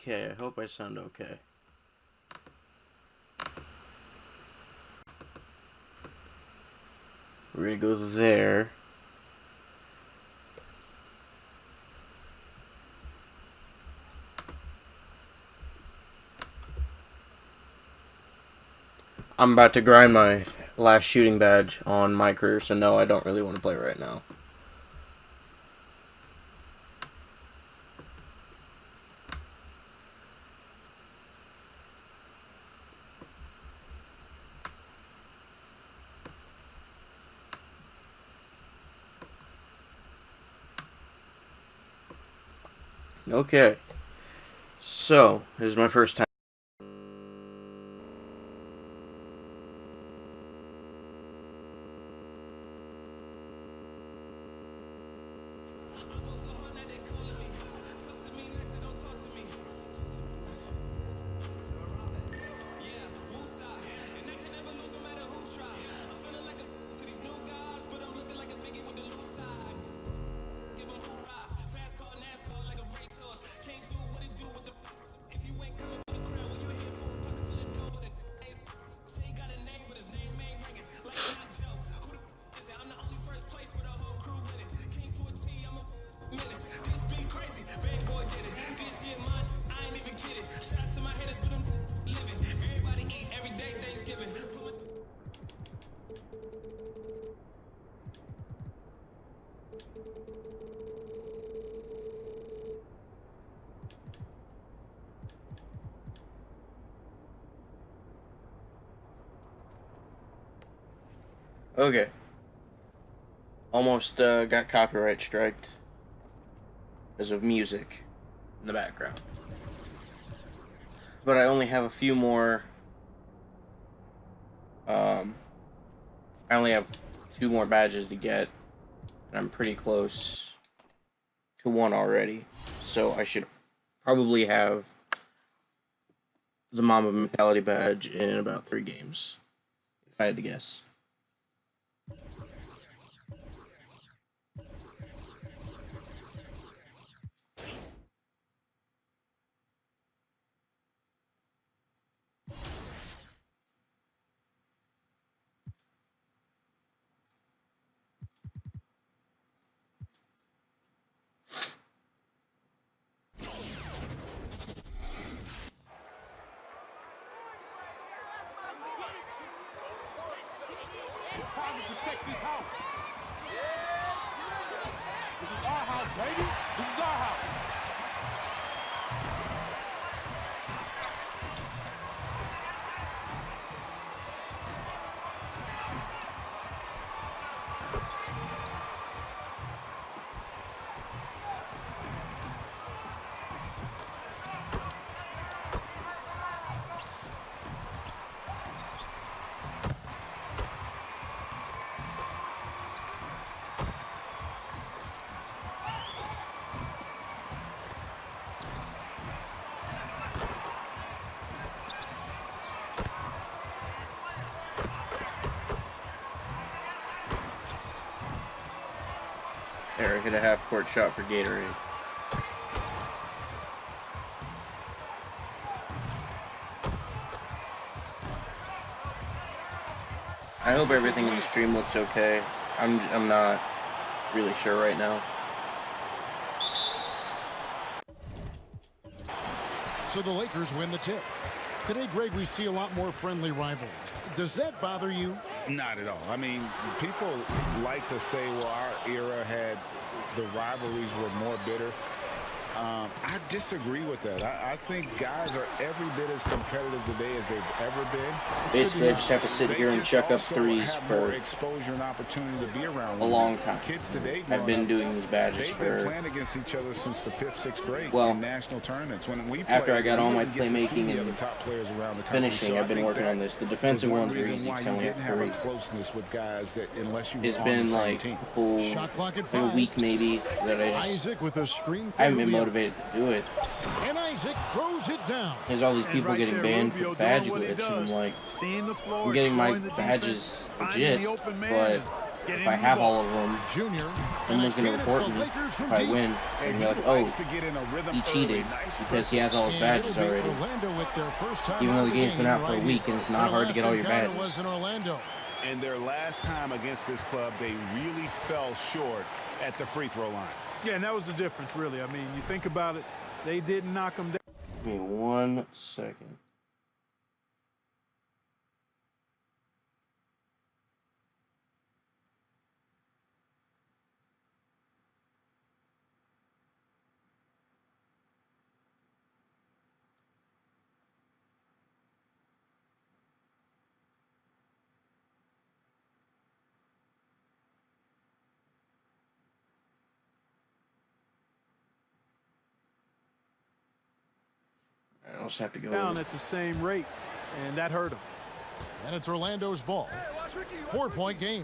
Okay, I hope I sound okay. We're gonna go there. I'm about to grind my last shooting badge on my career, so no, I don't really want to play right now. Okay, so this is my first time. Okay. Almost got copyright striked because of music in the background. But I only have a few more. I only have 2 more badges to get, and I'm pretty close to 1 already. So I should probably have the Mamba Mentality badge in about 3 games, if I had to guess. Protect this house. This is our house, baby. This is our house. There, hit a half-court shot for Gatorade. I hope everything in the stream looks okay. I'm not really sure right now. So the Lakers win the tip. Today, Greg, we see a lot more friendly rivalries. Does that bother you? Not at all. I mean, people like to say, well, our era had the rivalries were more bitter. I disagree with that. I think guys are every bit as competitive today as they've ever been. Basically, I just have to sit here and chuck up threes for exposure and opportunity to be around a long time. Kids today, I've been doing these badges they've been for, playing against each other since the 5th, 6th grade in national tournaments. When we after played, I got all my didn't get to see playmaking the and other top players around the country. finishing, So I've been working on this. The defensive ones were easy because I only have 3. Closeness with guys that unless you It's been like a week maybe that I Isaac with a screen. I haven't been motivated to do it. And Isaac throws it down. There's all these people getting banned for badge glitch, and I'm like, I'm getting my badges legit, but Get if I have all of them, Junior. someone's going to report me if I win. And be like, oh, he cheated because he has all his badges already. Even though the game's been out for a week and it's not hard to get all your badges. And their last time against this club, they really fell short at the free throw line. Yeah, and that was the difference, really. I mean, you think about it, they didn't knock them down. Give me 1 second. I also have to go Down at the same rate, and that hurt them. And it's Orlando's ball. 4-point game.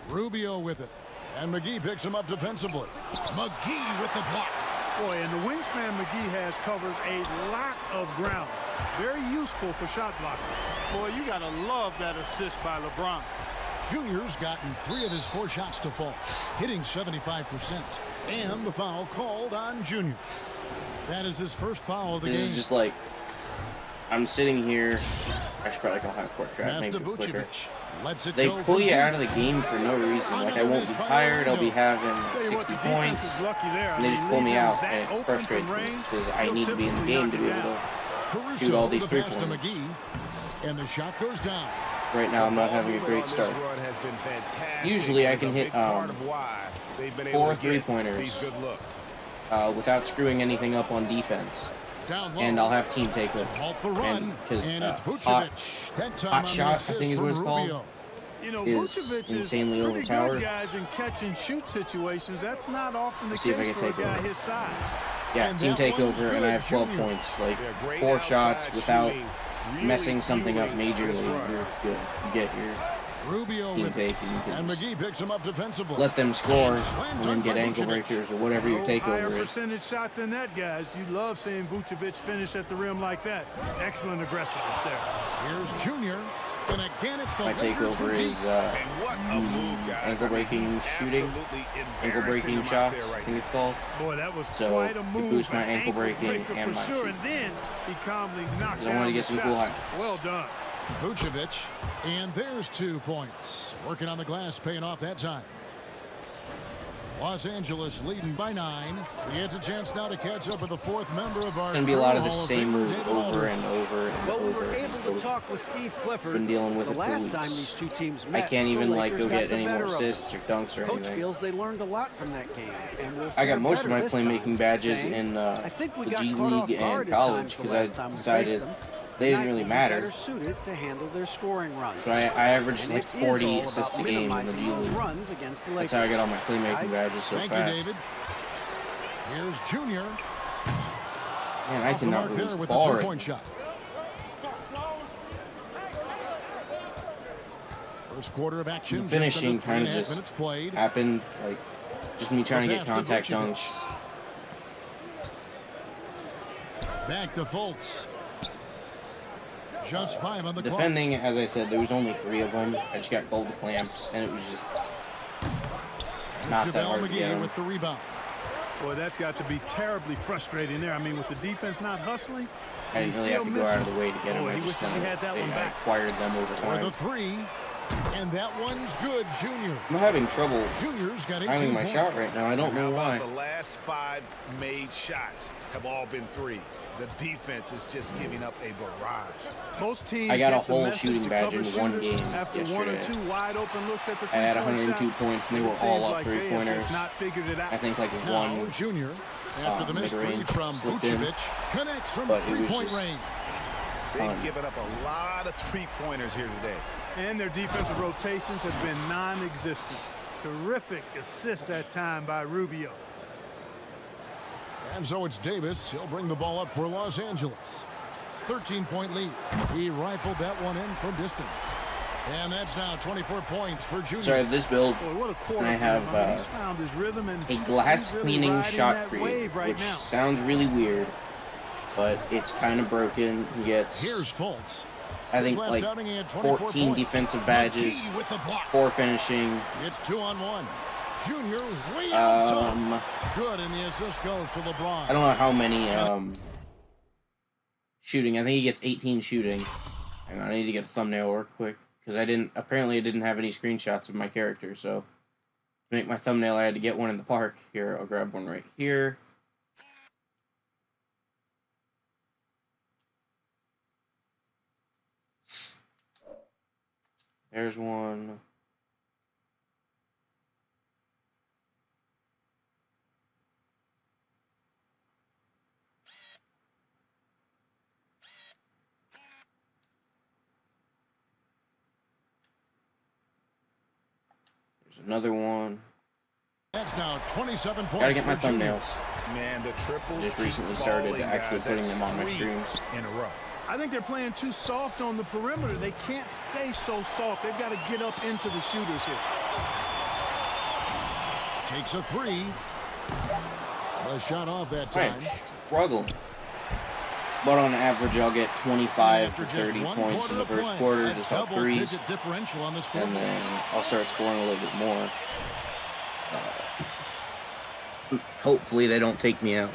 Rubio with it. And McGee picks him up defensively. McGee with the block. Boy, and the wingspan McGee has covers a lot of ground. Very useful for shot blocking. Boy, you got to love that assist by LeBron. Junior's gotten 3 of his 4 shots to fall, hitting 75%. And the foul called on Junior. That is his first foul of the game. This is just like, I'm sitting here. I should probably go half court trap, make it quicker. They pull you out of the game for no reason. Like, I won't be tired. I'll be having like 60 points. And they just pull me out, and it frustrates me because I need to be in the game to be able to shoot all these 3-pointers. And the shot goes down. Right now, I'm not having a great start. Usually, I can hit 4 3-pointers without screwing anything up on defense. And I'll have team takeover. And because hot shot, I think is what it's called, is insanely overpowered. Guys in catch and shoot situations, that's not often the case for a guy his size. Yeah, team takeover, and I have 12 points. Like 4 shots without messing something up majorly. You're good. You get your Rubio team take, and McGee picks him up defensively. Let them score and then get ankle breakers or whatever your takeover is. Percentage shot than that, guys. You love seeing Vucevic finish at the rim like that. Excellent aggressiveness there. Here's Junior, and again it's the my takeover is ankle breaking shooting, ankle breaking shots. I think it's called. Boy, that was so quite a move. It boosts my ankle breaking and my sure. And then he calmly knocked down I want to get some cool highlights. Well done. Vucevic, and there's 2 points. Working on the glass, paying off that time. Los Angeles leading by 9. He has a chance now to catch up with the 4th member of our. It's going to be a lot of the same move over and over and well, over. We were able to talk with Steve Clifford. Been dealing with the it last for time weeks. these 2 teams met. I can't even like go get any more of assists or dunks or Coach anything. feels they learned a lot from that game. And I got most of my this playmaking time, badges saying, in I think we the got G caught off League guard and at college times the because I last time we decided faced them. they didn't Tonight really we're matter. better suited to handle their scoring runs. So I averaged And like it is 40 all assists a about game in the G minimizing those League. runs against the That's Lakers. how I got all my playmaking badges so Thank fast. you, David. Here's Junior. Man, I cannot there release the with ball the right 3-point shot. First quarter of action. The finishing just under kind of 3.5 just minutes played. happened, like just me trying to get pass to contact Vucevic. dunks. Back to Fultz. Just 5 on the clock. Defending, as I said, there was only 3 of them. I just got gold clamps, and it was just not that hard to get McGee them. with the rebound. Boy, that's got to be terribly frustrating there. I mean, with the defense not hustling, I didn't really have to go out of the way to get them. Boy, I he just wishes he had that one I back. acquired them over For the time. 3. And that one's good, Junior. I'm having trouble Junior's got 18 finding my points. shot right now. I don't know why. The last 5 made shots have all been threes. The defense is just giving up a barrage. Most teams I got a get the whole message shooting to badge cover in one shooters game after yesterday. 1 or 2 wide open looks at the I had 3-point 102 shot. points, and they were It all seems off like they have 3-pointers. just not figured it out. I think like Now, one Junior, after the missed 3 mid-range from slipped in. Vucevic, connects from But it was 3-point just range. They've given up a lot of 3-pointers here today. And their defensive rotations have been non-existent. Terrific assist that time by Rubio. And so it's Davis. He'll bring the ball up for Los Angeles. 13-point lead. He rifled that one in from distance. And that's now 24 points for Junior. So I have this build, Boy, what a quarter and I for have him. I mean, he's found his rhythm and a glass he's really cleaning riding shot that creator, wave right which now. sounds really weird, but it's kind of broken. He gets Here's Fultz. I think, His last like outing, he had 24 14 points. defensive badges, McGee with the block. 4 finishing. It's 2-on-1. Junior Williamson. Good, and the assist goes to LeBron. I don't know how many shooting. I think he gets 18 shooting. Hang on, I need to get a thumbnail real quick because I didn't have any screenshots of my character. So to make my thumbnail, I had to get one in the park. Here, I'll grab one right here. There's one. There's another one. That's now 27 points. Gotta get my for Junior. thumbnails. Man, the triples Just recently keep started falling, actually guys. putting That's them on my 3 streams. in a row. I think they're playing too soft on the perimeter. They can't stay so soft. They've got to get up into the shooters here. Takes a 3. A shot off that I time. am struggling. But on average, I'll get 25 to After just 30 one points in the quarter to first play, quarter, a just off threes. double-digit differential on the And scoreboard. then I'll start scoring a little bit more. Hopefully they don't take me out.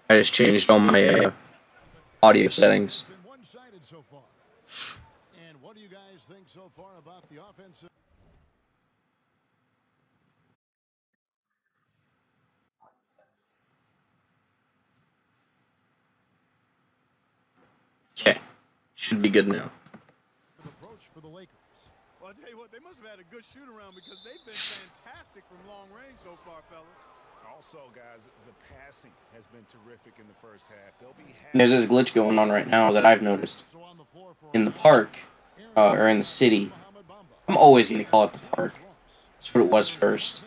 I just changed all my audio settings. Been one-sided so far. And what do you guys think so far about the offensive? Okay, should be good now. Approach for the Lakers. Well, I'll tell you what, they must have had a good shoot around because they've been fantastic from long range so far, fellas. Also, guys, the passing has been terrific in the first half. They'll be There's this glitch going on right now that I've noticed. So on the floor for In the park, or in the city. I'm always going to call it the park. That's what it was first.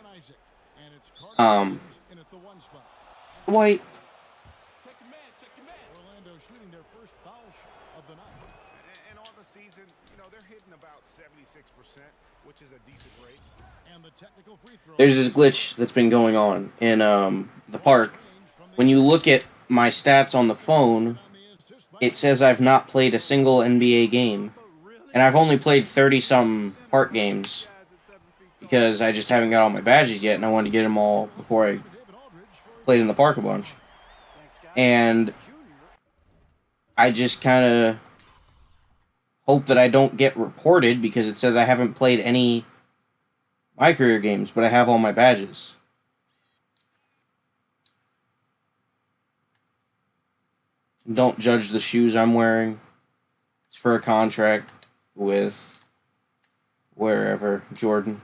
White. Check your man, check your man. Orlando shooting their first foul shot of the night. And on the season, you know, they're hitting about 76%, which is a decent rate. And the technical free throw. There's this glitch that's been going on in the park. When you look at my stats on the phone, it says I've not played a single NBA game. And I've only played 30-some park games because I just haven't got all my badges yet, and I wanted to get them all before I played in the park a bunch. And I just kind of hope that I don't get reported because it says I haven't played any my career games, but I have all my badges. Don't judge the shoes I'm wearing. It's for a contract with wherever, Jordan.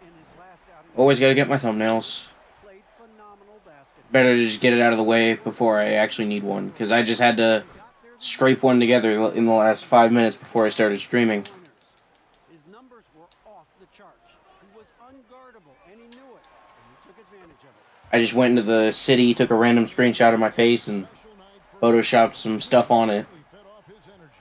In his last outing, Always gotta get my thumbnails. played phenomenal basketball. Better to just get it out of the way before I actually need one, because I just had to scrape one together in the last 5 minutes before I started streaming. His numbers were off the charts. He was unguardable, and he knew it, and he took advantage of it. I just went into the city, took a random screenshot of my face, and photoshopped some stuff on it. Fed off his energy.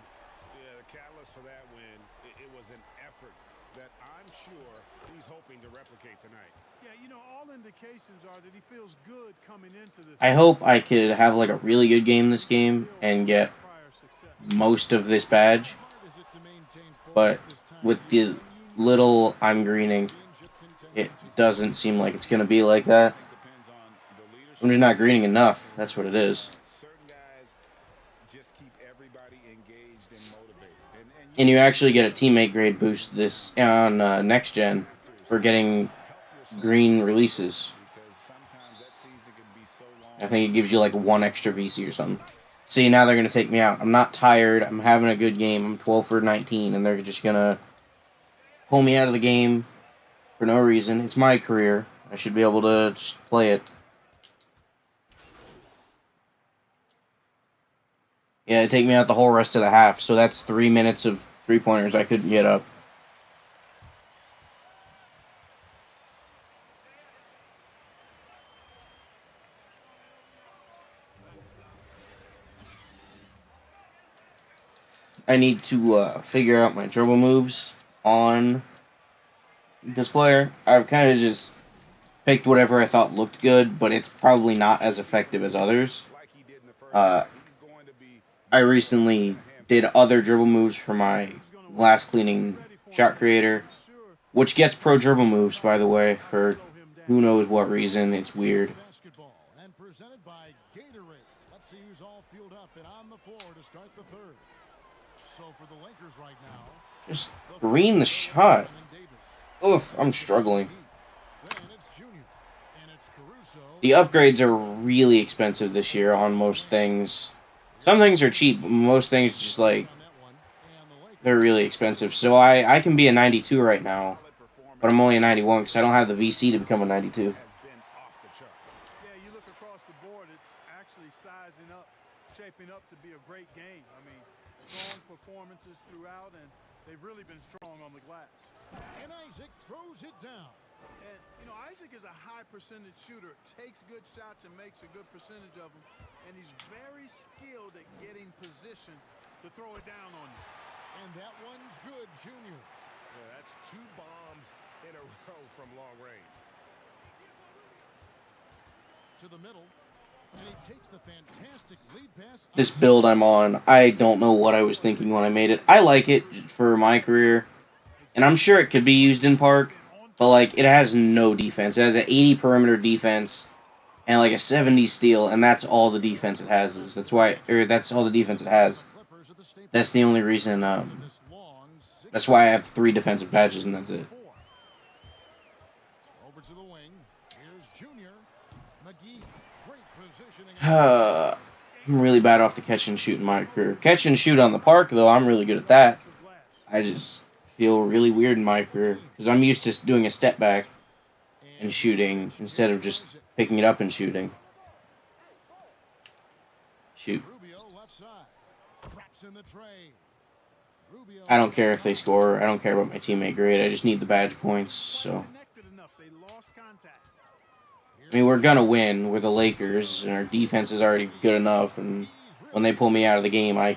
Yeah, the catalyst for that win, it was an effort that I'm sure he's hoping to replicate tonight. Yeah, you know, all indications are that he feels good coming into this. I hope I could have like a really good game this game and get Prior success. most of this badge, Hard is it to maintain focus but this time with of the year? little I'm greening, it doesn't seem like it's gonna be like that. Depends on the leadership. I'm just not greening enough, that's what it is. Certain guys just keep everybody engaged and motivated. And you actually get a teammate grade boost this on next gen for getting green releases. Because sometimes that season can be so long. I think it gives you like 1 extra VC or something. See, now they're going to take me out. I'm not tired. I'm having a good game. I'm 12 for 19, and they're just going to pull me out of the game for no reason. It's my career. I should be able to just play it. Yeah, it'd take me out the whole rest of the half, so that's 3 minutes of three-pointers I couldn't get up. I need to figure out my dribble moves on this player. I've kind of just picked whatever I thought looked good, but it's probably not as effective as others. I recently did other dribble moves for my glass cleaning shot creator, which gets pro dribble moves, by the way, for who knows what reason. It's weird. Basketball and presented by Gatorade. Let's see who's all fueled up and on the floor to start the third. So for the Lakers right now, Just green the shot. Ugh, I'm struggling. then it's Junior and it's Caruso. The upgrades are really expensive this year on most things. Some things are cheap, but most things just like On that one, and the Lakers they're really expensive. So I can be a 92 right now, but I'm only a 91 because I don't have the VC to become a 92. Yeah, you look across the board, it's actually sizing up, shaping up to be a great game. I mean, strong performances throughout, and they've really been strong on the glass. and Isaac throws it down. And, you know, Isaac is a high percentage shooter, takes good shots and makes a good percentage of them. And he's very skilled at getting position to throw it down on you. And that one's good, Junior. Yeah, that's 2 bombs in a row from long range. To the middle. And he takes the fantastic lead pass. This build I'm on, I don't know what I was thinking when I made it. I like it for my career, and I'm sure it could be used in park, but like it has no defense. It has an 80 perimeter defense and like a 70 steal, and that's all the defense it has. That's all the defense it has. Clippers at the Staples That's the only reason. Center this long, 6 That's why I have 3 defensive badges, and that's it. 4. Over to the wing. Here's Junior. McGee. Great positioning. I'm really bad off the catch and shoot in my career. Catch and shoot on the park, though, I'm really good at that. I just feel really weird in my career because I'm used to doing a step back and shooting instead of just picking it up and shooting. Shoot. Rubio left side. Traps in the tray. Rubio. I don't care if they score. I don't care about my teammate grade. I just need the badge points. So, Connected enough, they lost contact. I mean, we're gonna win. We're the Lakers, and our defense is already good enough. And when they pull me out of the game, my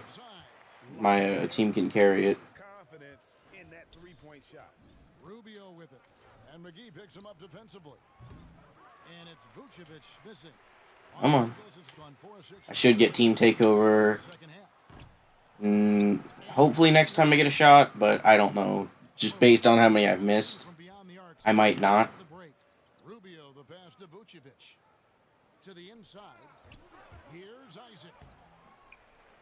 team can carry it. Confident in that 3-point shot. Rubio with it. And McGee picks him up defensively. And it's Vucevic missing. Come on. This has gone 4-6 I should get team takeover. second half. Hopefully next time I get a shot, but I don't know. Just based on how many I've missed, From beyond the arc. I might not. The break. Rubio the pass to Vucevic. To the inside. Here's Isaac.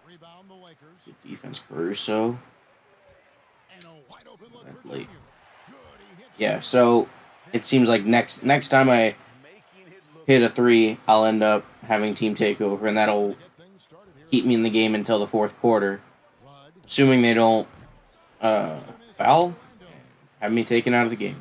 Rebound the Lakers. Good defense, Caruso. And a wide open look That's for late. Junior. Good, he hits Yeah, so it seems like next time I Making it look hit a 3, I'll end up having team takeover, and that'll get things started here. keep me in the game until the 4th quarter. Rudd. Assuming they don't foul, have me taken out of the game.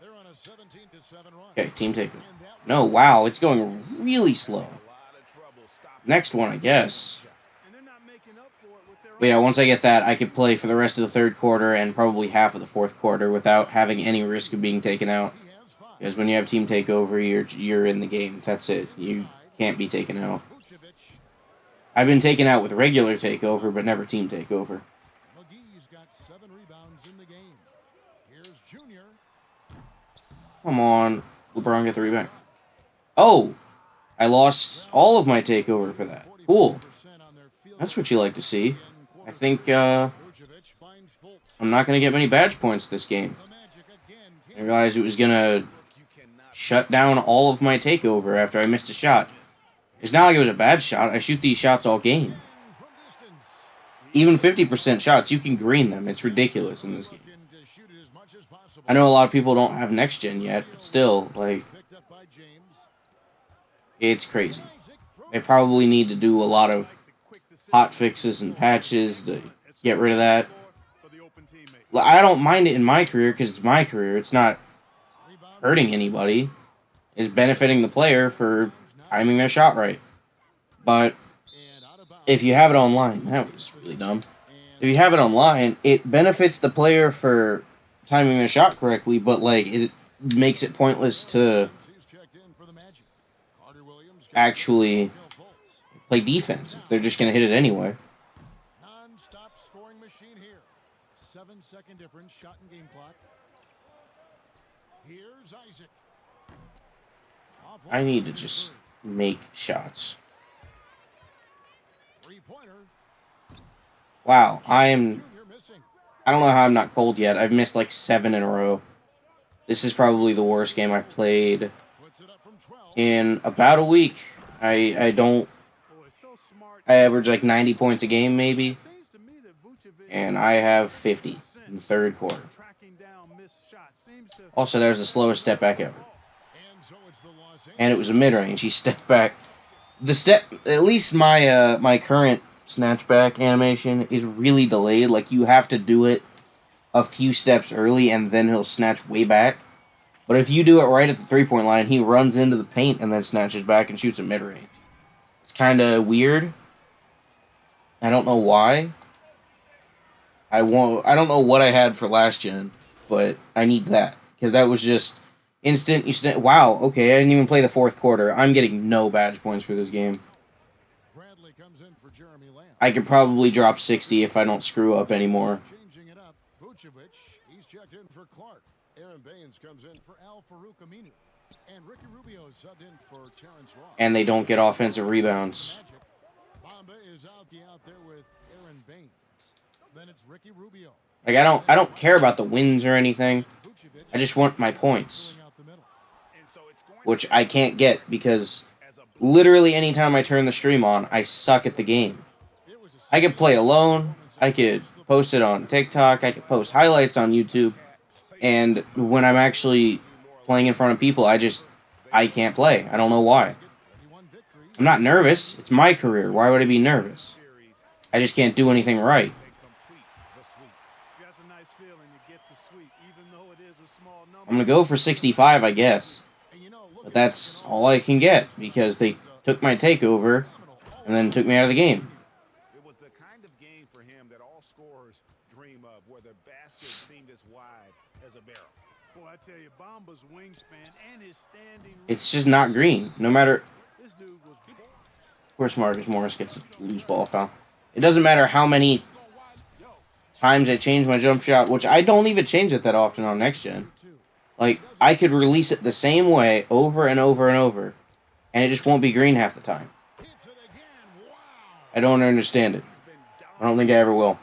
They're on a 17-7 run. Okay, team takeover. And that No, wow, it's going really slow. a lot of trouble stopping. Next one, I guess. And they're not making up for it with their But yeah, once I get that, I could play for the rest of the 3rd quarter and probably half of the 4th quarter without having any risk of being taken out. he has 5. Because when you have team takeover, you're in the game. That's it. You can't be taken out. Vucevic. I've been taken out with regular takeover, but never team takeover. McGee's got 7 rebounds in the game. Here's Junior. Come on, LeBron, get the rebound. Oh, I lost all of my takeover for that. Cool. 40% on their field That's what you like to see. in I quarter think Vucevic finds Fultz. I'm not gonna get many badge points this game. The Magic again. I realized it was gonna You cannot shut down all of my takeover after I missed a shot. It's not like it was a bad shot. I shoot these shots all game. From distance. Even 50% shots, you can green them. It's ridiculous in this game. Looking to shoot it as much as possible. I know a lot of people don't have next gen yet, but still, like, Picked up by James. it's crazy. Isaac throws They probably need to do a lot of hot fixes and patches to get rid of that. for the open teammate. I don't mind it in my career because it's my career. It's not hurting anybody. It's benefiting the player for timing their shot right. But if you have it online, that was really dumb. If you have it online, it benefits the player for timing their shot correctly, but like it makes it pointless to actually play defense if they're just gonna hit it anyway. Non-stop scoring machine here. 7-second difference, shot and game clock. Here's Isaac. I need to just make shots. Three-pointer. Wow, I don't know how I'm not cold yet. I've missed like 7 in a row. This is probably the worst game I've played in about a week. I average like 90 points a game maybe, and I have 50 in the third quarter. Also, there's the slowest step back ever, and it was a mid-range. He stepped back. At least my my current snatchback animation is really delayed. Like you have to do it a few steps early, and then he'll snatch way back. But if you do it right at the three-point line, he runs into the paint and then snatches back and shoots a mid-range. It's kind of weird. I don't know why. I don't know what I had for last gen, but I need that because that was just instant. Wow. Okay, I didn't even play the fourth quarter. I'm getting no badge points for this game. I could probably drop 60 if I don't screw up anymore. Changing it up. Vucevic, he's checked in for Clark. Aaron Baines comes in for Al Farouk Amini. And Ricky Rubio subbed in for Terrence Ross. And they don't get offensive rebounds. MAMBA is out there with Aaron Baines. Then it's Ricky Rubio. Like I don't care about the wins or anything. I just want my points, which I can't get because literally anytime I turn the stream on, I suck at the game. I could play alone. I could post it on TikTok. I could post highlights on YouTube. And when I'm actually playing in front of people, I can't play. I don't know why. I'm not nervous. It's my career. Why would I be nervous? I just can't do anything right. I'm going to go for 65, I guess. But that's all I can get because they took my takeover and then took me out of the game. It was the kind of game for him that all scorers dream of, where the basket seemed as wide as a barrel. Boy, I tell you, Bamba's wingspan and his standing. It's just not green. No matter. This dude was. Of course, Marcus Morris gets a loose ball foul. It doesn't matter how many times I change my jump shot, which I don't even change it that often on next gen. Like, I could release it the same way over and over and over, and it just won't be green half the time. I don't understand it. I don't think I ever will.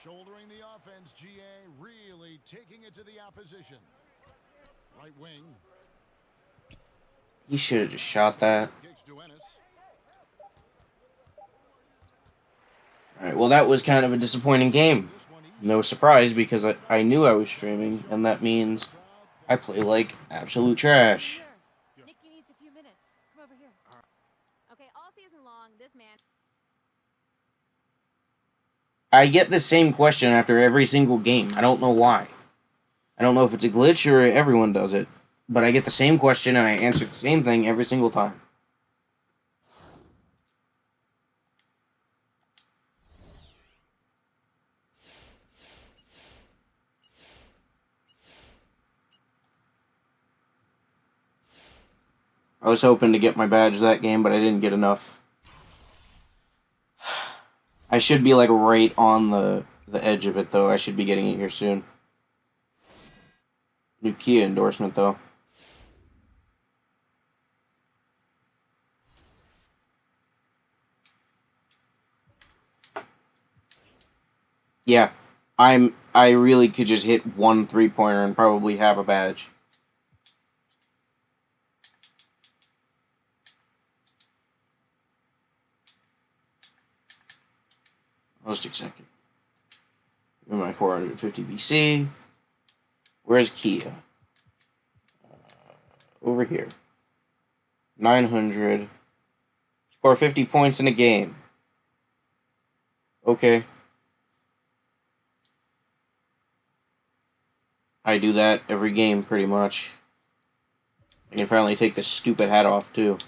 Shouldering the offense, GA really taking it to the opposition. Right wing. He should have just shot that. Alright, well that was kind of a disappointing game. No surprise because I knew I was streaming, and that means I play like absolute trash. Nick, you need a few minutes. Come over here. Okay, all season long, this man. I get the same question after every single game. I don't know why. I don't know if it's a glitch or everyone does it, but I get the same question and I answer the same thing every single time. I was hoping to get my badge that game, but I didn't get enough. I should be like right on the edge of it, though. I should be getting it here soon. New Kia endorsement, though. Yeah, I really could just hit one three-pointer and probably have a badge. Most accepted. My 450 VC. Where's Kia? Over here. 900. Score 50 points in a game. Okay. I do that every game, pretty much. I can finally take this stupid hat off, too.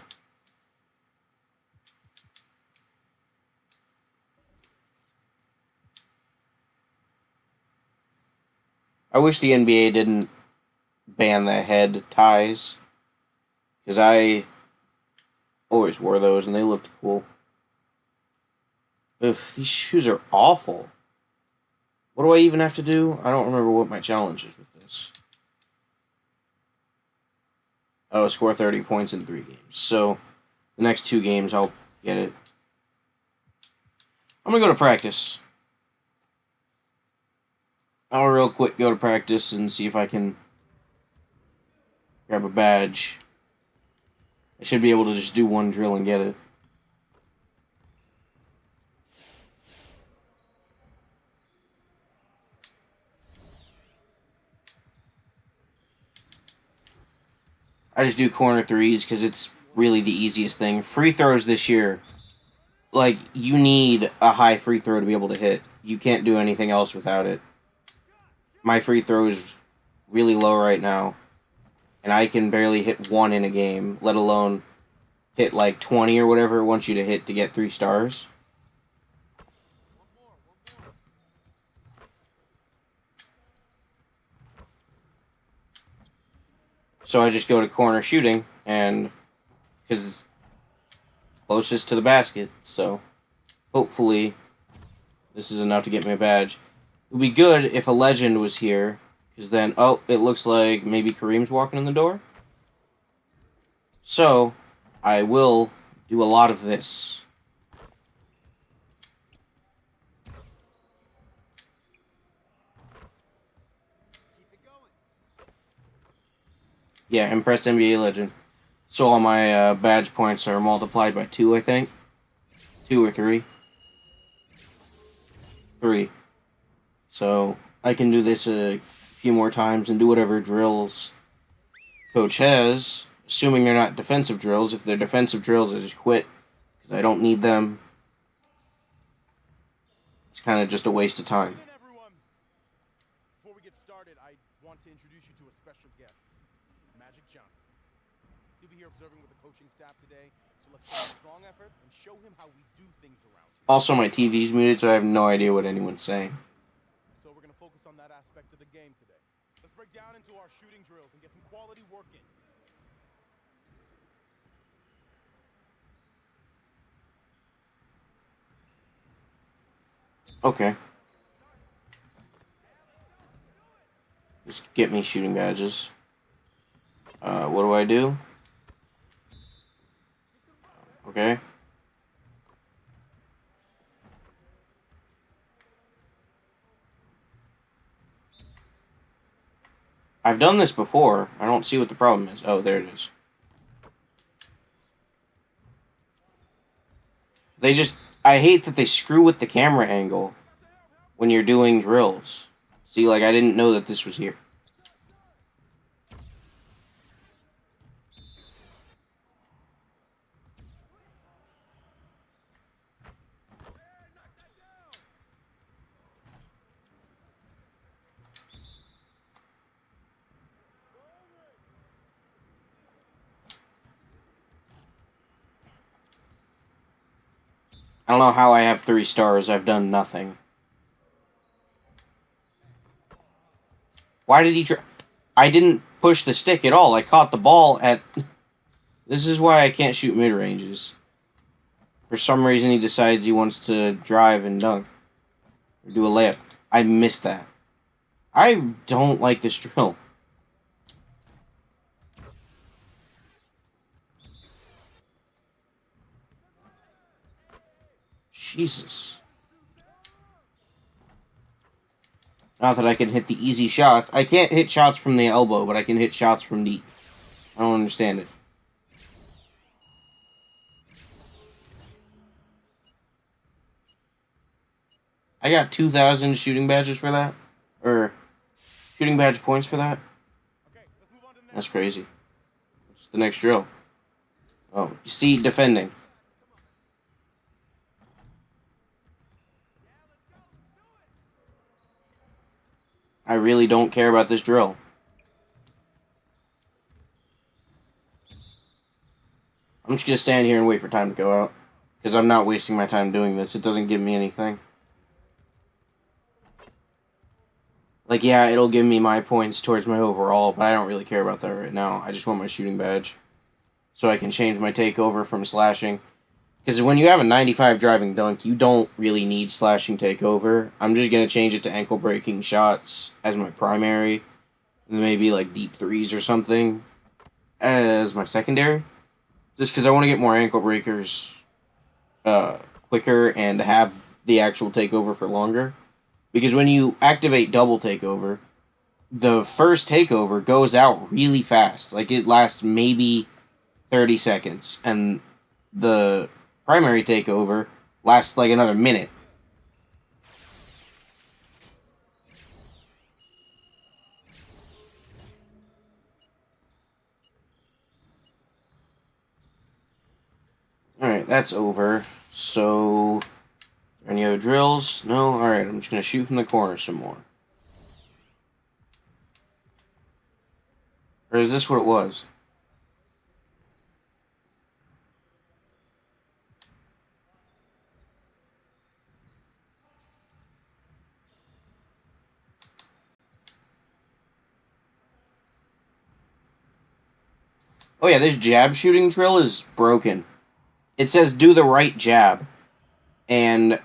I wish the NBA didn't ban the head ties. Because I always wore those, and they looked cool. Ugh, these shoes are awful. What do I even have to do? I don't remember what my challenge is with this. Oh, score 30 points in 3 games. So, the next 2 games, I'll get it. I'm going to go to practice. I'll real quick go to practice and see if I can grab a badge. I should be able to just do one drill and get it. I just do corner threes because it's really the easiest thing. Free throws this year, like, you need a high free throw to be able to hit. You can't do anything else without it. My free throw is really low right now, and I can barely hit 1 in a game, let alone hit like 20 or whatever it wants you to hit to get 3 stars. So I just go to corner shooting, and because it's closest to the basket, so hopefully this is enough to get me a badge. It would be good if a legend was here, because then, oh, it looks like maybe Kareem's walking in the door. So, I will do a lot of this. Yeah, impressed NBA legend. So all my badge points are multiplied by 2, I think. 2 or 3. 3. So I can do this a few more times and do whatever drills coach has, assuming they're not defensive drills. If they're defensive drills, I just quit because I don't need them. It's kind of just a waste of time. Before we get started, I want to introduce you to a special guest, Magic Johnson. He'll be here observing with the coaching staff today, so let's put in a strong effort and show him how we do things around here. Also, my TV's muted, so I have no idea what anyone's saying. So we're going to focus on that aspect of the game today. Let's break down into our shooting drills and get some quality work in. Okay. Just get me shooting badges. What do I do? Okay. I've done this before. I don't see what the problem is. Oh, there it is. I hate that they screw with the camera angle when you're doing drills. See, like, I didn't know that this was here. I don't know how I have 3 stars. I've done nothing. Why did he try? I didn't push the stick at all. I caught the ball at... This is why I can't shoot mid-ranges. For some reason, he decides he wants to drive and dunk. Or do a layup. I missed that. I don't like this drill. Jesus. Not that I can hit the easy shots. I can't hit shots from the elbow, but I can hit shots from deep. I don't understand it. I got 2,000 shooting badges for that. Or shooting badge points for that. That's crazy. What's the next drill? Oh, you see, defending. I really don't care about this drill. I'm just gonna stand here and wait for time to go out. Because I'm not wasting my time doing this. It doesn't give me anything. Like, yeah, it'll give me my points towards my overall, but I don't really care about that right now. I just want my shooting badge. So I can change my takeover from slashing. Because when you have a 95 driving dunk, you don't really need slashing takeover. I'm just going to change it to ankle breaking shots as my primary. And maybe like deep threes or something as my secondary. Just because I want to get more ankle breakers quicker and have the actual takeover for longer. Because when you activate double takeover, the first takeover goes out really fast. Like, it lasts maybe 30 seconds. And the primary takeover lasts like another minute. Alright, that's over. So, any other drills? No? Alright, I'm just going to shoot from the corner some more. Or is this what it was? Oh yeah, this jab shooting drill is broken. It says do the right jab. And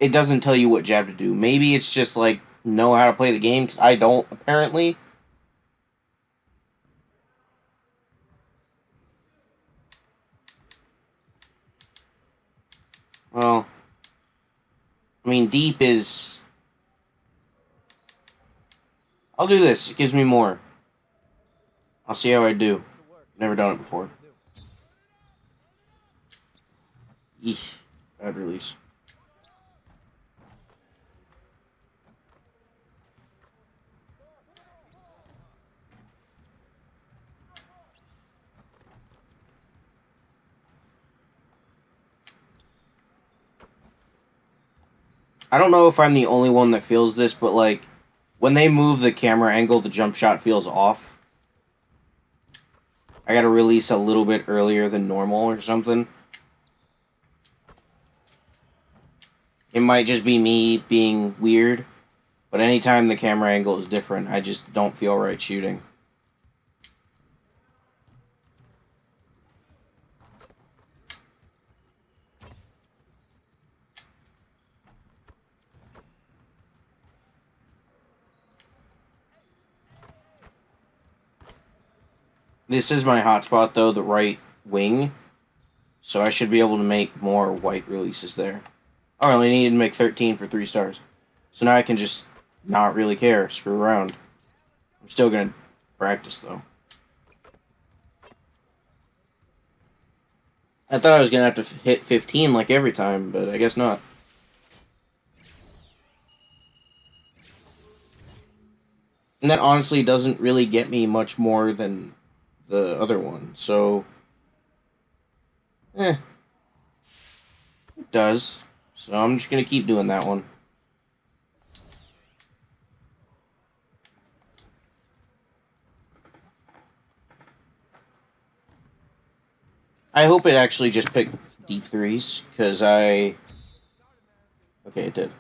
it doesn't tell you what jab to do. Maybe it's just like, know how to play the game, because I don't, apparently. Well, I mean, deep is... I'll do this. It gives me more. I'll see how I do. Never done it before. Eesh. Bad release. I don't know if I'm the only one that feels this, but like, when they move the camera angle, the jump shot feels off. I gotta release a little bit earlier than normal or something. It might just be me being weird, but anytime the camera angle is different, I just don't feel right shooting. This is my hotspot, though, the right wing. So I should be able to make more white releases there. Oh, I only needed to make 13 for 3 stars. So now I can just not really care. Screw around. I'm still going to practice, though. I thought I was going to have to hit 15 like every time, but I guess not. And that honestly doesn't really get me much more than the other one, so... it does. So I'm just going to keep doing that one. I hope it actually just picked deep threes, because I... Okay, it did.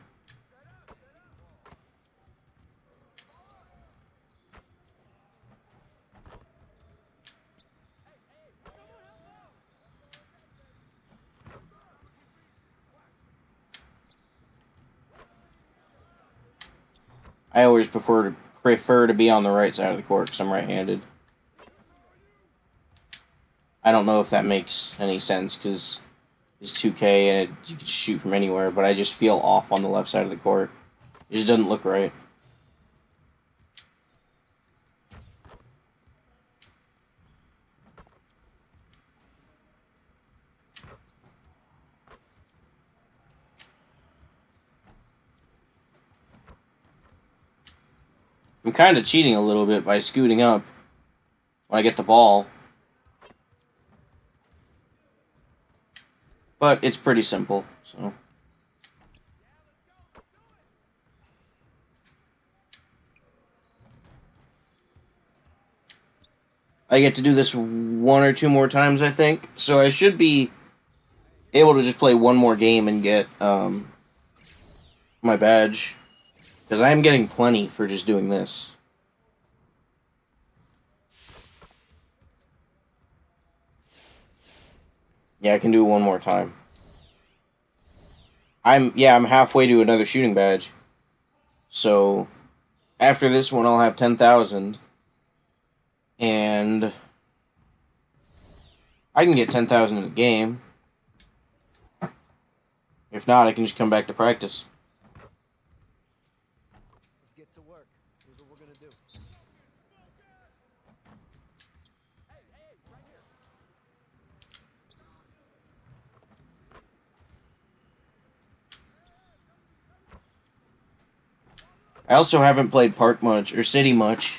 I always prefer to be on the right side of the court because I'm right-handed. I don't know if that makes any sense because it's 2K and you can shoot from anywhere, but I just feel off on the left side of the court. It just doesn't look right. I'm kind of cheating a little bit by scooting up when I get the ball. But it's pretty simple, so... I get to do this 1 or 2 more times, I think. So I should be able to just play one more game and get my badge. Because I am getting plenty for just doing this. Yeah, I can do it one more time. I'm halfway to another shooting badge. So after this one I'll have 10,000. And I can get 10,000 in the game. If not, I can just come back to practice. Let's get to work. Here's what we're gonna do. I also haven't played Park much, or City much.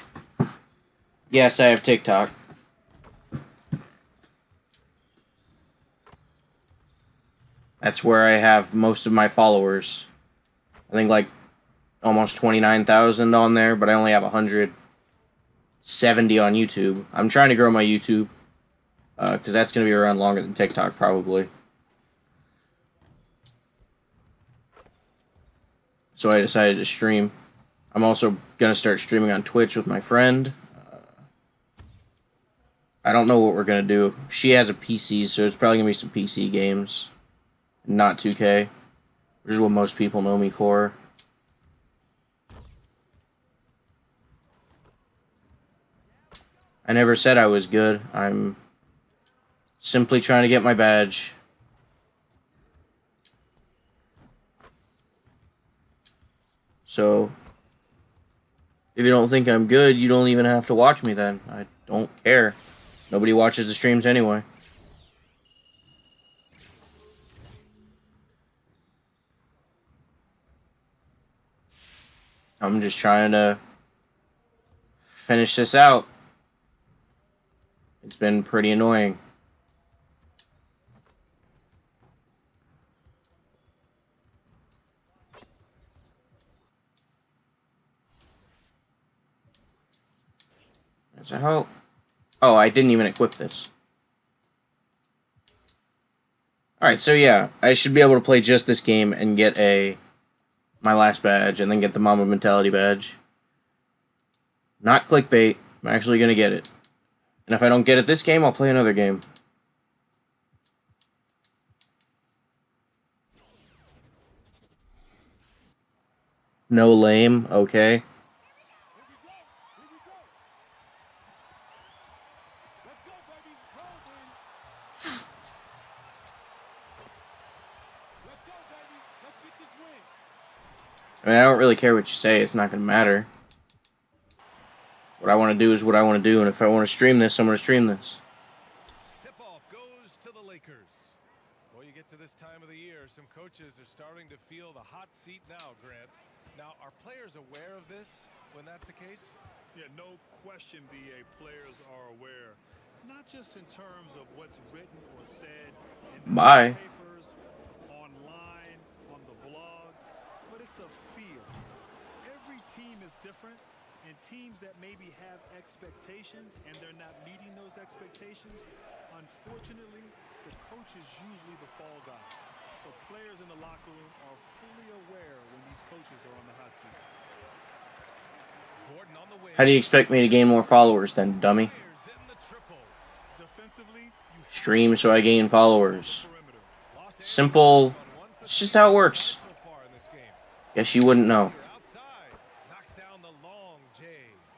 Yes, I have TikTok. That's where I have most of my followers. I think like almost 29,000 on there, but I only have 170 on YouTube. I'm trying to grow my YouTube, because that's going to be around longer than TikTok, probably. So I decided to stream. I'm also going to start streaming on Twitch with my friend. I don't know what we're going to do. She has a PC, so it's probably going to be some PC games. Not 2K, which is what most people know me for. I never said I was good. I'm simply trying to get my badge. So, if you don't think I'm good, you don't even have to watch me then. I don't care. Nobody watches the streams anyway. I'm just trying to finish this out. It's been pretty annoying. So how... Oh, I didn't even equip this. Alright, so yeah, I should be able to play just this game and get my last badge, and then get the Mamba Mentality badge. Not clickbait. I'm actually going to get it. And if I don't get it this game, I'll play another game. No lame, okay. I mean, I don't really care what you say. It's not going to matter. What I want to do is what I want to do, and if I want to stream this, I'm going to stream this. Tip-off goes to the Lakers. Well, you get to this time of the year, some coaches are starting to feel the hot seat now, Grant. Now, are players aware of this when that's the case? Yeah, no question, BA. Players are aware, not just in terms of what's written or said in the Bye. newspapers, online, on the blogs, but it's a feel. Every team is different, and teams that maybe have expectations and they're not meeting those expectations, unfortunately, the coach is usually the fall guy. So players in the locker room are fully aware when these coaches are on the hot seat. Gordon on the way. How do you expect me to gain more followers then, dummy? Defensively, you Stream so I gain followers. Simple. It's just how it works. Guess you wouldn't know.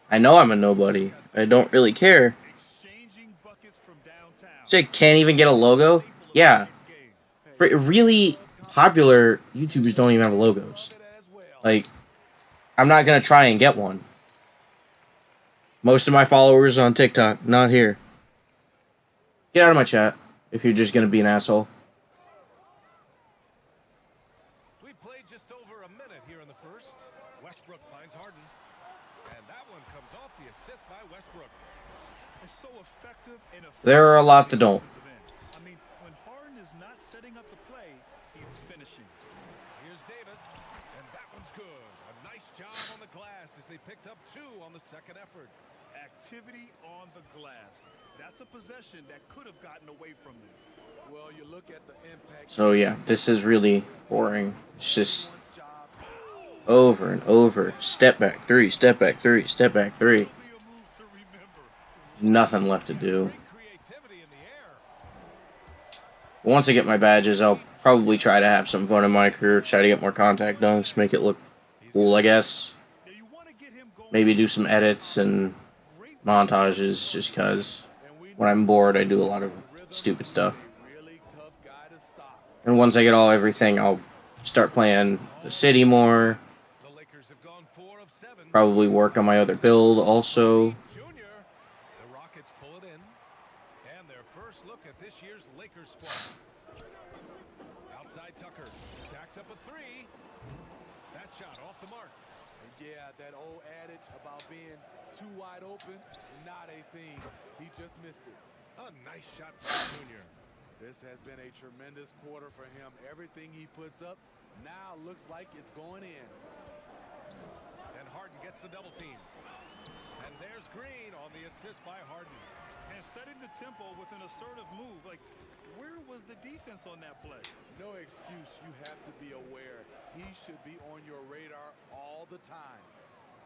I know I'm a nobody. I don't really care. exchanging buckets from downtown. So I can't even get a logo? Yeah. Really popular YouTubers don't even have logos. Like, I'm not gonna try and get one. Most of my followers on TikTok, not here. Get out of my chat if you're just gonna be an asshole. We played just over a minute here in the first. Westbrook finds Harden. And that one comes off the assist by Westbrook. It's so effective and effective. There are a lot that don't. I mean, when Harden is not setting up the play, he's finishing. Here's Davis. And that one's good. A nice job on the glass as they picked up 2 on the second effort. Activity on the glass. That's a possession that could have gotten away from them. Well, you look at the impact. So yeah, this is really boring. It's just over and over. Step back 3, step back 3, step back 3. Nothing left to do. Creativity in the air. Once I get my badges, I'll probably try to have some fun in my career, try to get more contact dunks, make it look cool, I guess. Maybe do some edits and montages, just because when I'm bored, I do a lot of stupid stuff. And once I get everything, I'll start playing the city more. The Lakers have gone 4 of 7. Probably work on my other build also. Junior. The Rockets pull it in. And their first look at this year's Lakers squad. Outside Tucker. Jacks up a 3. That shot off the mark. And yeah, that old adage about being too wide open, not a thing. He just missed it. A nice shot from Junior. This has been a tremendous quarter for him. Everything he puts up now looks like it's going in. And Harden gets the double team. And there's Green on the assist by Harden. And setting the tempo with an assertive move. Like, where was the defense on that play? No excuse. You have to be aware. He should be on your radar all the time.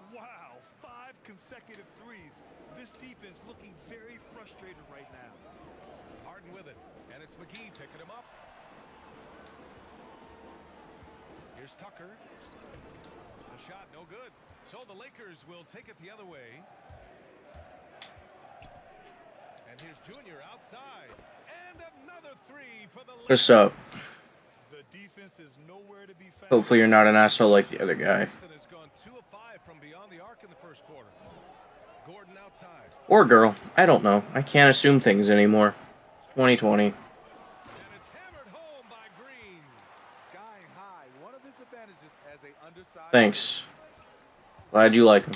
Wow, 5 consecutive threes. This defense looking very frustrated right now. Harden with it. And it's McGee picking him up. Here's Tucker. The shot no good. So the Lakers will take it the other way. And here's Junior outside. And another 3 for the Lakers. What's up? The defense is nowhere to be found. Hopefully you're not an asshole like the other guy. Houston has gone 2 of 5 from beyond the arc in the first quarter. Gordon outside. Or girl. I don't know. I can't assume things anymore. 2020. And it's hammered home by Green. Skying high. One of his advantages as a undersized. Thanks. Glad you like him.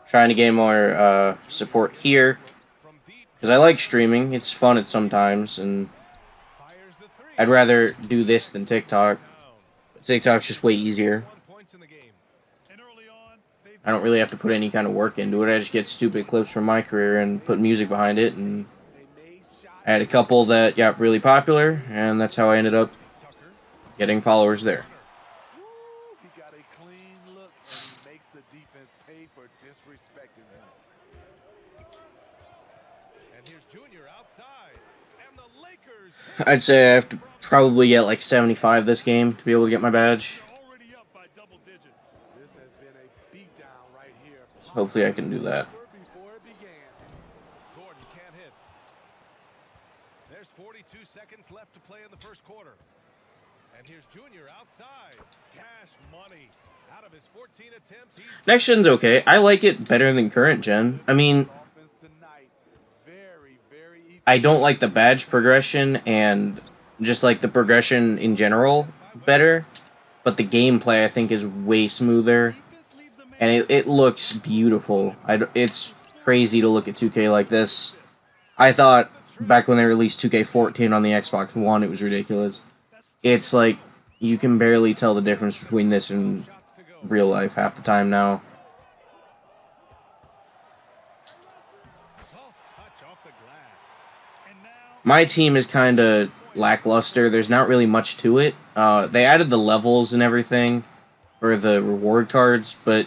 Trying to gain more support here. From deep Because I like streaming. It's fun at sometimes. And fires the 3. I'd rather do this than TikTok. TikTok's just way easier. 1 point in the game. And early on, they've I don't really have to put any kind of work into it. I just get stupid clips from my career and put music behind it. And I had a couple that got really popular. And that's how I ended up Tucker. getting followers there. Woo, he got a clean look and he makes the defense pay for disrespecting him. And here's Junior outside. And the Lakers. I'd say I have to probably get like 75 this game to be able to get my badge. already up by double digits. This has been a beatdown right here. So hopefully I can do that. Before it began. Gordon can't hit. There's 42 seconds left to play in the first quarter. And here's Junior outside. Cash money. Out of his 14 attempts, he's Next gen's okay. I like it better than current gen. I mean, offense tonight. Very, very easy. I don't like the badge progression and just like the progression in general better. But the gameplay I think is way smoother. And it looks beautiful. It's crazy to look at 2K like this. I thought back when they released 2K14 on the Xbox One, it was ridiculous. It's like you can barely tell the difference between this and real life half the time now. soft touch off the glass. And now My team is kind of lackluster. There's not really much to it. They added the levels and everything for the reward cards, but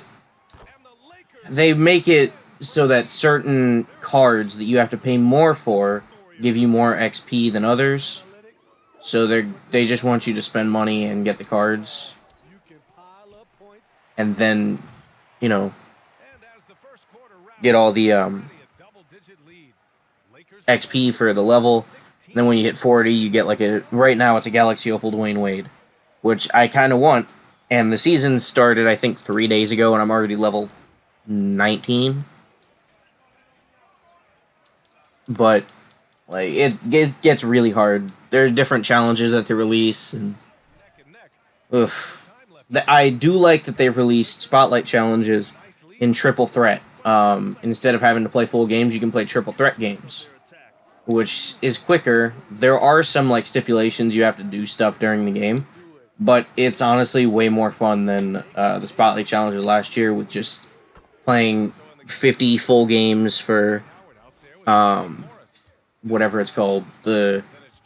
And the Lakers. they make it so that certain cards that you have to pay more for give you more XP than others. So they just want you to spend money and get the cards, You can pile up points. and then, you know, And as the first quarter wraps, get all the already a double-digit lead. Lakers XP for the level. And then when you hit 40, you get like a... Right now, it's a Galaxy Opal Dwayne Wade, which I kind of want. And the season started, I think, 3 days ago, and I'm already level 19. But like it gets really hard. There are different challenges that they release, and neck and neck. ugh. Time left. I do like that they've released spotlight challenges Nice lead. in triple threat. Instead of having to play full games, you can play triple threat games, which is quicker. There are some like stipulations you have to do stuff during the game, but it's honestly way more fun than the spotlight challenges last year with just playing 50 full games for whatever it's called, the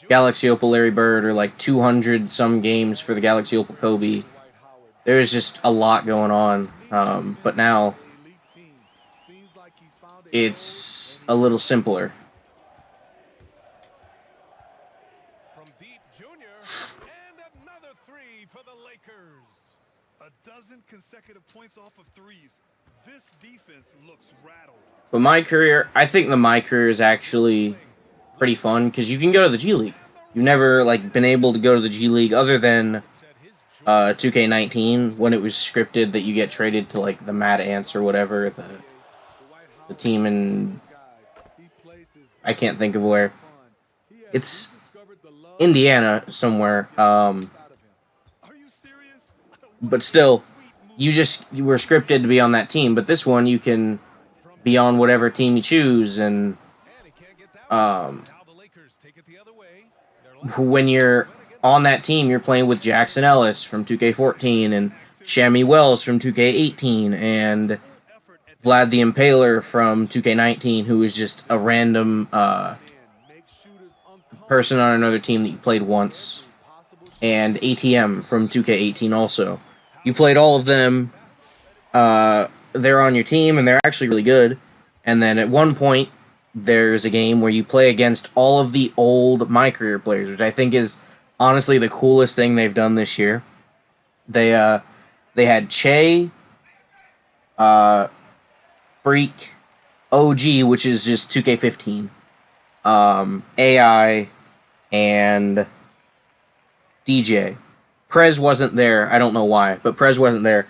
Galaxy Opal Larry Bird, or like 200 some games for the Galaxy Opal Kobe. There's just a lot going on, but now it's a little simpler. From deep, Junior, and another three for the Lakers. A dozen consecutive points off of threes. This defense looks rattled. But I think my career is actually pretty fun because you can go to the G League. You've never like been able to go to the G League other than 2K19 when it was scripted that you get traded to like the Mad Ants or whatever, the team in, I can't think of where. It's Indiana somewhere. But still, you were scripted to be on that team. But this one, you can be on whatever team you choose, and when you're on that team, you're playing with Jackson Ellis from 2K14 and Shammy Wells from 2K18 and Vlad the Impaler from 2K19, who is just a random person on another team that you played once, and ATM from 2K18 also. You played all of them. They're on your team, and they're actually really good. And then at one point, there's a game where you play against all of the old My Career players, which I think is honestly the coolest thing they've done this year. They had Che, Freak, OG, which is just 2K15, AI, and DJ. Prez wasn't there. I don't know why, but Prez wasn't there.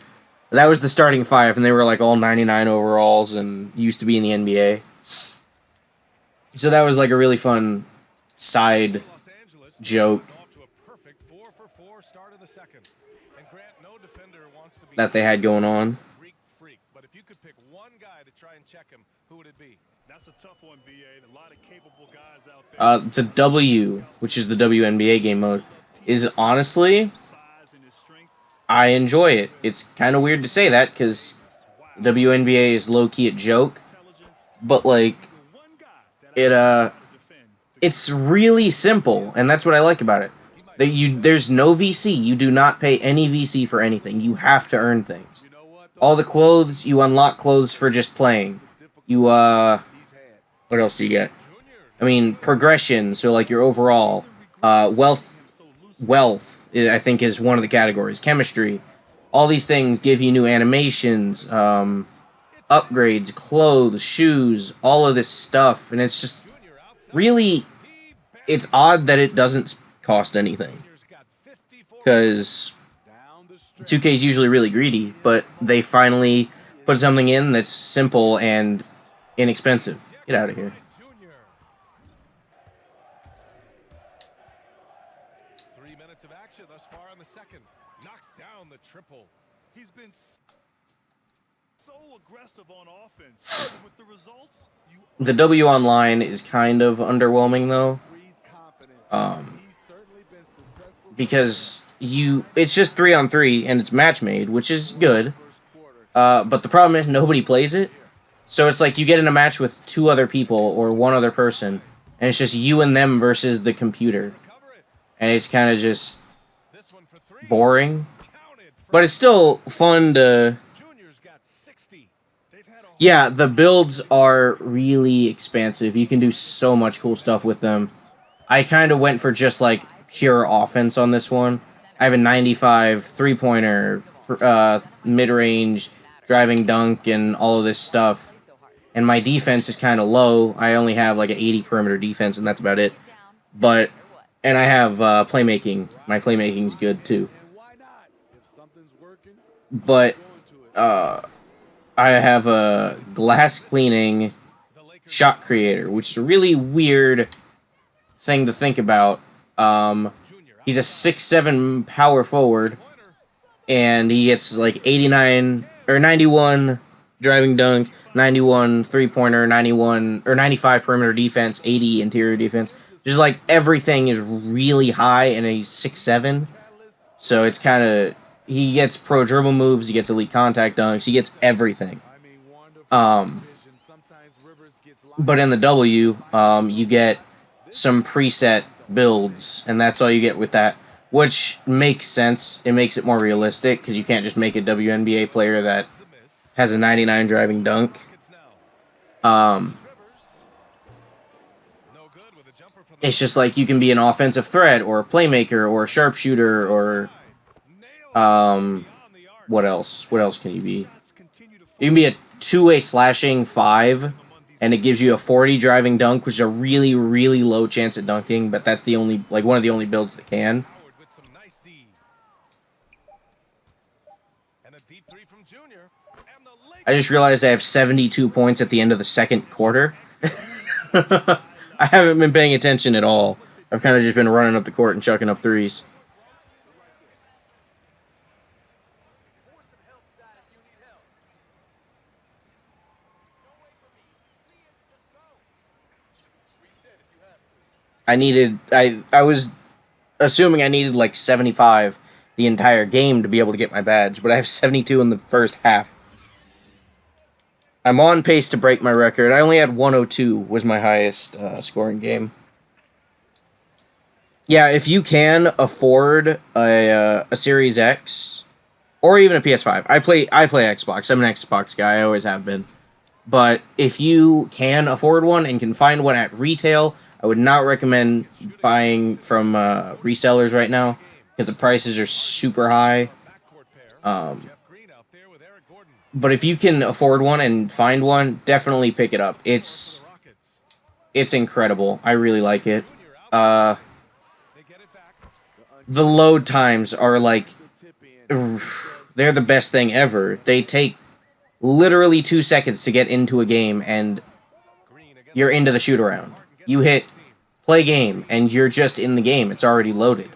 That was the starting five, and they were like all 99 overalls and used to be in the NBA. So that was like a really fun side joke that they had going on. But if you could pick one guy to try and check him, who would it be? That's a tough one, BA. A lot of capable guys out there. The W, which is the WNBA game mode, is honestly, I enjoy it. It's kind of weird to say that because WNBA is low-key a joke, but like it's really simple, and that's what I like about it. There's no VC. You do not pay any VC for anything. You have to earn things. All the clothes, you unlock clothes for just playing. You what else do you get? I mean, progression, so like your overall wealth I think is one of the categories. Chemistry. All these things give you new animations, upgrades, clothes, shoes, all of this stuff, and it's just really, it's odd that it doesn't cost anything, because 2K is usually really greedy, but they finally put something in that's simple and inexpensive. Get out of here. 3 minutes of action thus far in the second. Knocks down the triple. He's been so aggressive on offense. With the results, The W Online is kind of underwhelming though, because it's just 3-on-3 and it's match made, which is good. But the problem is nobody plays it, so it's like you get in a match with 2 other people or 1 other person, and it's just you and them versus the computer, and it's kind of just boring. But it's still fun to. Yeah, the builds are really expansive. You can do so much cool stuff with them. I kind of went for just like pure offense on this one. I have a 95 three-pointer, mid-range, driving dunk, and all of this stuff. And my defense is kind of low. I only have like an 80 perimeter defense, and that's about it. And I have playmaking. My playmaking's good too. But I have a glass cleaning shot creator, which is a really weird thing to think about. He's a 6'7" power forward, and he gets like 89 or 91 driving dunk, 91 three-pointer, 91 or 95 perimeter defense, 80 interior defense. Just like everything is really high, and he's 6'7", so it's kind of, he gets pro dribble moves, he gets elite contact dunks, he gets everything. But in the W, you get some preset builds, and that's all you get with that, which makes sense. It makes it more realistic, because you can't just make a WNBA player that has a 99 driving dunk. It's just like you can be an offensive threat, or a playmaker, or a sharpshooter, or what else? What else can you be? You can be a two-way slashing 5, and it gives you a 40 driving dunk, which is a really, really low chance at dunking, but that's the only, like, one of the only builds that can. I just realized I have 72 points at the end of the second quarter. I haven't been paying attention at all. I've kind of just been running up the court and chucking up threes. I was assuming I needed like 75 the entire game to be able to get my badge, but I have 72 in the first half. I'm on pace to break my record. I only had 102 was my highest scoring game. Yeah, if you can afford a Series X or even a PS5, I play Xbox. I'm an Xbox guy. I always have been. But if you can afford one and can find one at retail, I would not recommend buying from resellers right now because the prices are super high. But if you can afford one and find one, definitely pick it up. It's incredible. I really like it. The load times are like, they're the best thing ever. They take literally 2 seconds to get into a game, and you're into the shoot-around. You hit play game, and you're just in the game. It's already loaded.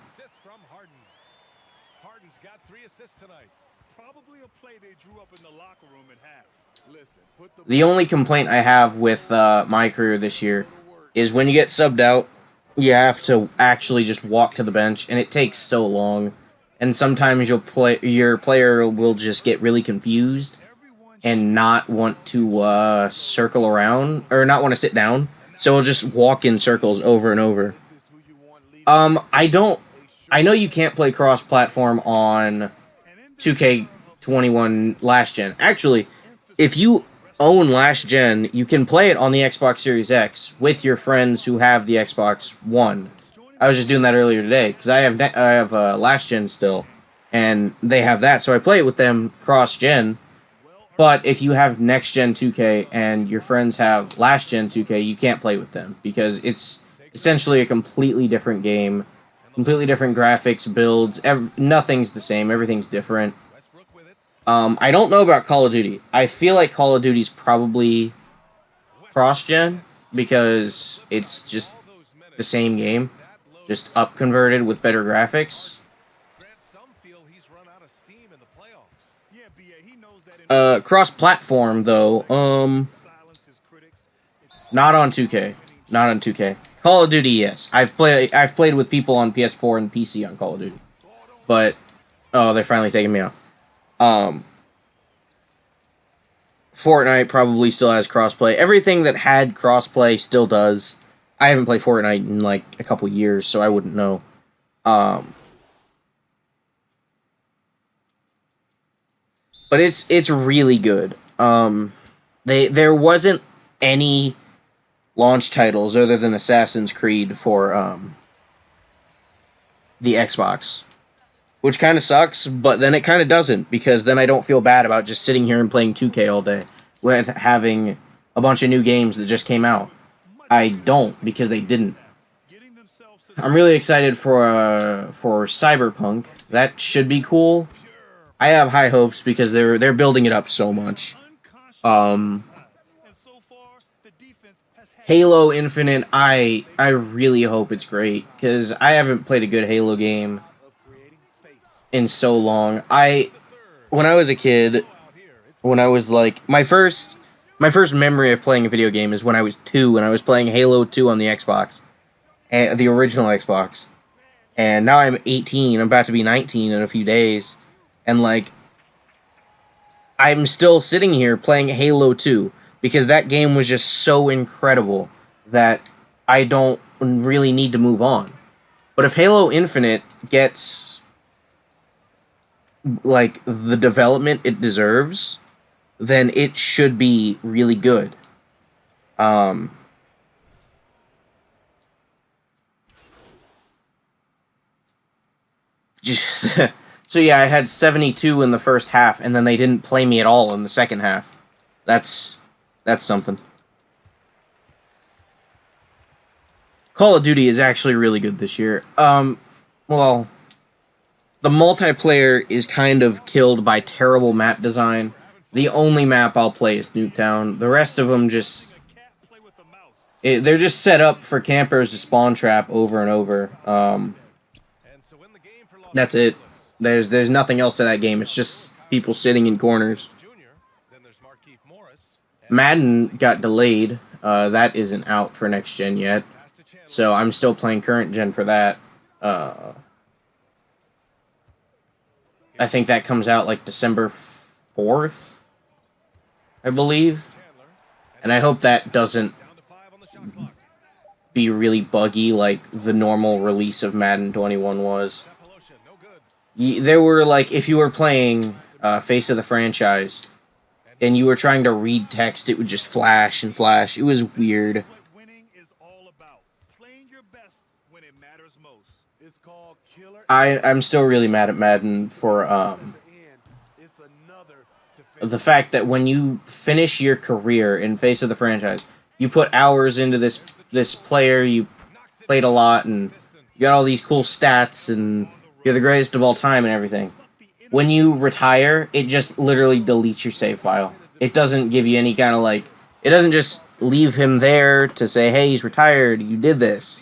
The only complaint I have with my career this year is when you get subbed out, you have to actually just walk to the bench, and it takes so long. And sometimes your player will just get really confused and not want to circle around, or not want to sit down. So he'll just walk in circles over and over. I know you can't play cross-platform on 2K21 last gen. Actually, if you own last gen, you can play it on the Xbox Series X with your friends who have the Xbox One. I was just doing that earlier today because I have last gen still, and they have that, so I play it with them cross gen. But if you have next gen 2K and your friends have last gen 2K, you can't play with them because it's essentially a completely different game, completely different graphics, builds. Nothing's the same. Everything's different. I don't know about Call of Duty. I feel like Call of Duty's probably cross-gen because it's just the same game, just up-converted with better graphics. Cross-platform, though, not on 2K. Not on 2K. Call of Duty, yes. I've played with people on PS4 and PC on Call of Duty. But, oh, they're finally taking me out. Fortnite probably still has crossplay. Everything that had crossplay still does. I haven't played Fortnite in like a couple years, so I wouldn't know. But it's really good. There wasn't any launch titles other than Assassin's Creed for the Xbox. Which kind of sucks, but then it kind of doesn't, because then I don't feel bad about just sitting here and playing 2K all day with having a bunch of new games that just came out. I don't, because they didn't. I'm really excited for Cyberpunk. That should be cool. I have high hopes because they're building it up so much. Halo Infinite, I really hope it's great, because I haven't played a good Halo game in so long. When I was a kid, when I was like, my first memory of playing a video game is when I was 2 and I was playing Halo 2 on the Xbox, the original Xbox. And now I'm 18, I'm about to be 19 in a few days, and like, I'm still sitting here playing Halo 2 because that game was just so incredible that I don't really need to move on. But if Halo Infinite gets like the development it deserves, then it should be really good. Um just so yeah, I had 72 in the first half and then they didn't play me at all in the second half. That's something. Call of Duty is actually really good this year. Well, the multiplayer is kind of killed by terrible map design. The only map I'll play is Nuketown. The rest of them just they're just set up for campers to spawn trap over and over. That's it. There's nothing else to that game. It's just people sitting in corners. Madden got delayed. That isn't out for next gen yet. So I'm still playing current gen for that. I think that comes out like December 4th, I believe. And I hope that doesn't be really buggy like the normal release of Madden 21 was. There were, like, if you were playing Face of the Franchise and you were trying to read text, it would just flash and flash. It was weird. I'm still really mad at Madden for the fact that when you finish your career in Face of the Franchise, you put hours into this player, you played a lot, and you got all these cool stats, and you're the greatest of all time and everything. When you retire, it just literally deletes your save file. It doesn't give you any kind of, like, it doesn't just leave him there to say, hey, he's retired, you did this.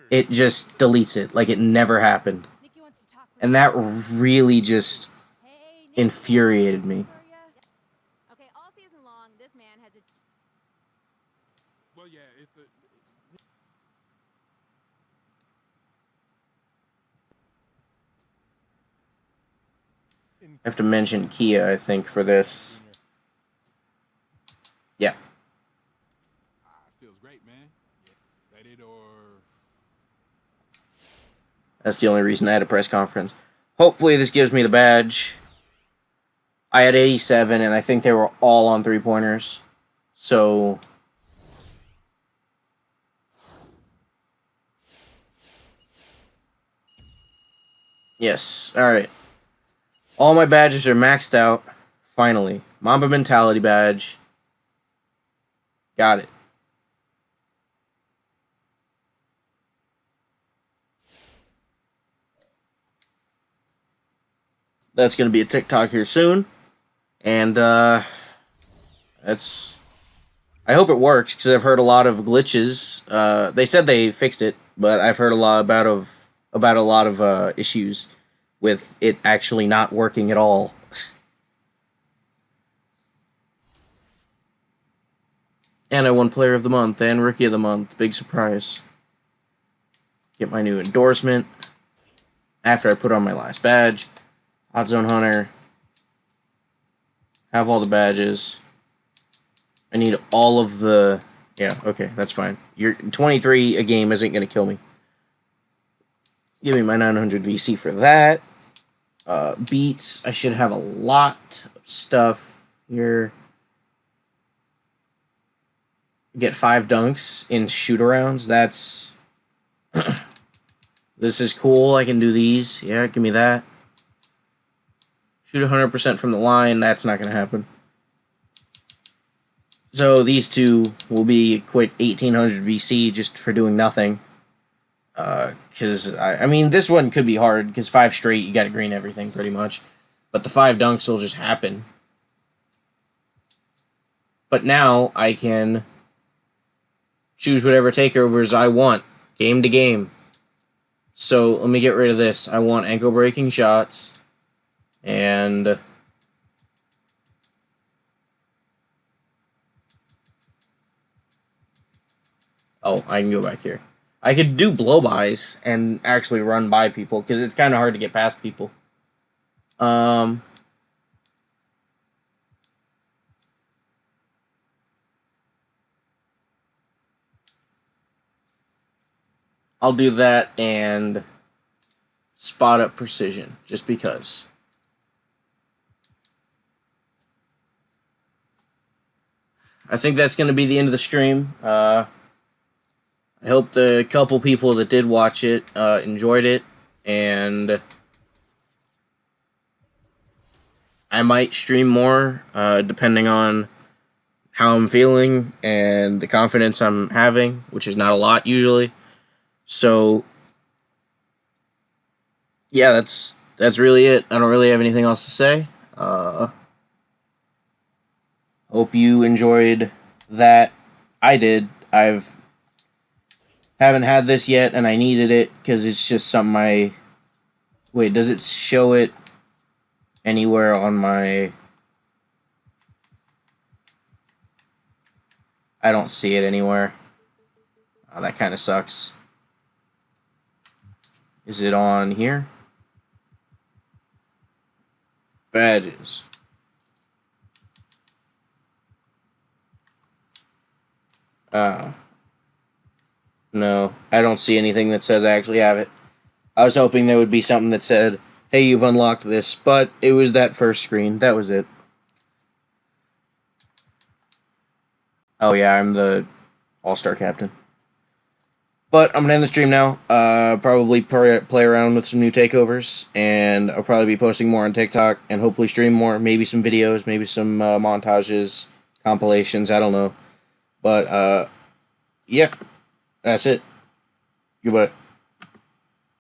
It just deletes it, like it never happened. And that really just infuriated me. Okay, all season long, this man has a... Well, yeah, it's a... I have to mention Kia, I think, for this. Yeah. Feels great, man. Let it or... That's the only reason I had a press conference. Hopefully this gives me the badge. I had 87, and I think they were all on three-pointers. So... yes, alright. All my badges are maxed out. Finally. Mamba Mentality badge. Got it. That's going to be a TikTok here soon. And, that's... I hope it works, because I've heard a lot of glitches. They said they fixed it, but I've heard a lot about a lot of issues with it actually not working at all. And I won Player of the Month and Rookie of the Month. Big surprise. Get my new endorsement after I put on my last badge. Hot Zone Hunter. Have all the badges. I need all of the... yeah, okay, that's fine. Your 23 a game isn't going to kill me. Give me my 900 VC for that. Beats. I should have a lot of stuff here. Get 5 dunks in shoot-arounds. That's... this is cool. I can do these. Yeah, give me that. Shoot 100% from the line. That's not going to happen. So these two will be a quick 1800 VC just for doing nothing. Because, I mean, this one could be hard, because 5 straight, you gotta green everything, pretty much. But the 5 dunks will just happen. But now, I can choose whatever takeovers I want, game to game. So, let me get rid of this. I want ankle-breaking shots, and... oh, I can go back here. I could do blow-bys and actually run by people, because it's kind of hard to get past people. I'll do that and spot up precision, just because. I think that's going to be the end of the stream. I hope the couple people that did watch it enjoyed it, and I might stream more depending on how I'm feeling and the confidence I'm having, which is not a lot usually. So yeah, that's really it. I don't really have anything else to say. Hope you enjoyed that. I did. Haven't had this yet, and I needed it because it's just something I. Wait, does it show it anywhere on my? I don't see it anywhere. Oh, that kind of sucks. Is it on here? Badges. No, I don't see anything that says I actually have it. I was hoping there would be something that said, hey, you've unlocked this, but it was that first screen. That was it. Oh yeah, I'm the all-star captain. But I'm going to end the stream now. Probably play around with some new takeovers, and I'll probably be posting more on TikTok, and hopefully stream more. Maybe some videos, maybe some montages, compilations, I don't know. But, yeah, that's it. Goodbye.